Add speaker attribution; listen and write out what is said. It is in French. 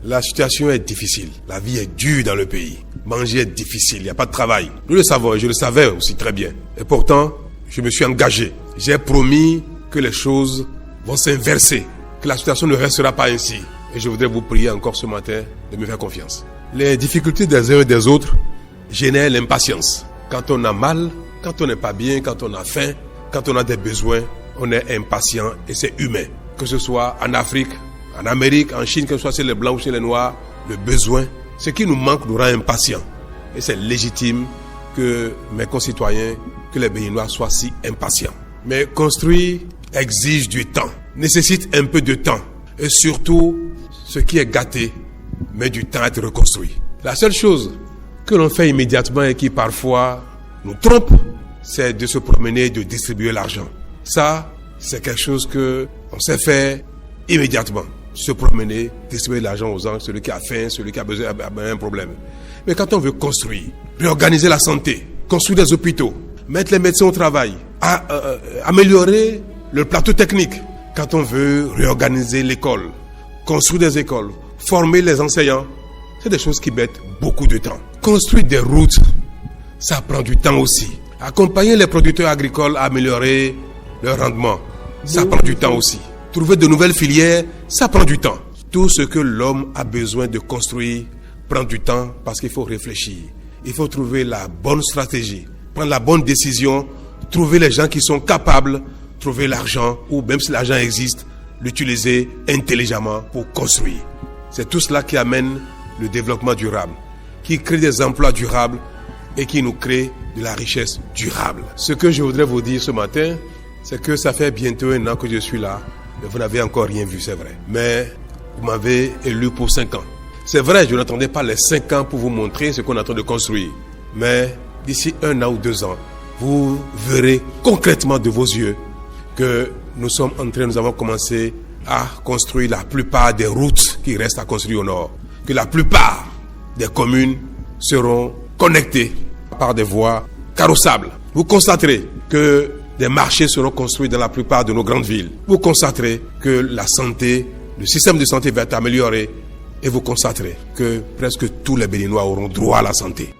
Speaker 1: La situation est difficile. La vie est dure dans le pays. Manger est difficile. Il n'y a pas de travail. Nous le savons et je le savais aussi très bien. Et pourtant, je me suis engagé. J'ai promis que les choses vont s'inverser, que la situation ne restera pas ainsi. Et je voudrais vous prier encore ce matin de me faire confiance. Les difficultés des uns et des autres génèrent l'impatience. Quand on a mal, quand on n'est pas bien, quand on a faim, quand on a des besoins, on est impatient et c'est humain. Que ce soit en Afrique, en Amérique, en Chine, que ce soit chez les Blancs ou chez les Noirs, le besoin, ce qui nous manque nous rend impatients. Et c'est légitime que mes concitoyens, que les Béninois soient si impatients. Mais construire exige du temps, nécessite un peu de temps. Et surtout, ce qui est gâté met du temps à être reconstruit. La seule chose que l'on fait immédiatement et qui parfois nous trompe, c'est de se promener et de distribuer l'argent. Ça, c'est quelque chose que on sait faire immédiatement. Se promener, distribuer l'argent aux gens, celui qui a faim, celui qui a besoin d'un problème. Mais quand on veut construire, réorganiser la santé, construire des hôpitaux, mettre les médecins au travail, améliorer le plateau technique, quand on veut réorganiser l'école, construire des écoles, former les enseignants, c'est des choses qui mettent beaucoup de temps. Construire des routes, ça prend du temps aussi. Accompagner les producteurs agricoles à améliorer leur rendement, ça prend du temps aussi. Trouver de nouvelles filières, ça prend du temps. Tout ce que l'homme a besoin de construire prend du temps parce qu'il faut réfléchir. Il faut trouver la bonne stratégie, prendre la bonne décision, trouver les gens qui sont capables, trouver l'argent ou même si l'argent existe, l'utiliser intelligemment pour construire. C'est tout cela qui amène le développement durable, qui crée des emplois durables et qui nous crée de la richesse durable. Ce que je voudrais vous dire ce matin, c'est que ça fait bientôt 1 an que je suis là, mais vous n'avez encore rien vu, c'est vrai. Mais vous m'avez élu pour 5 ans. C'est vrai, je n'attendais pas les 5 ans pour vous montrer ce qu'on est en train de construire. Mais d'ici 1 an ou 2 ans, vous verrez concrètement de vos yeux que nous avons commencé à construire la plupart des routes qui restent à construire au nord. Que la plupart des communes seront connectées par des voies carrossables. Vous constaterez que des marchés seront construits dans la plupart de nos grandes villes. Vous constaterez que la santé, le système de santé va être amélioré et vous constaterez que presque tous les Béninois auront droit à la santé.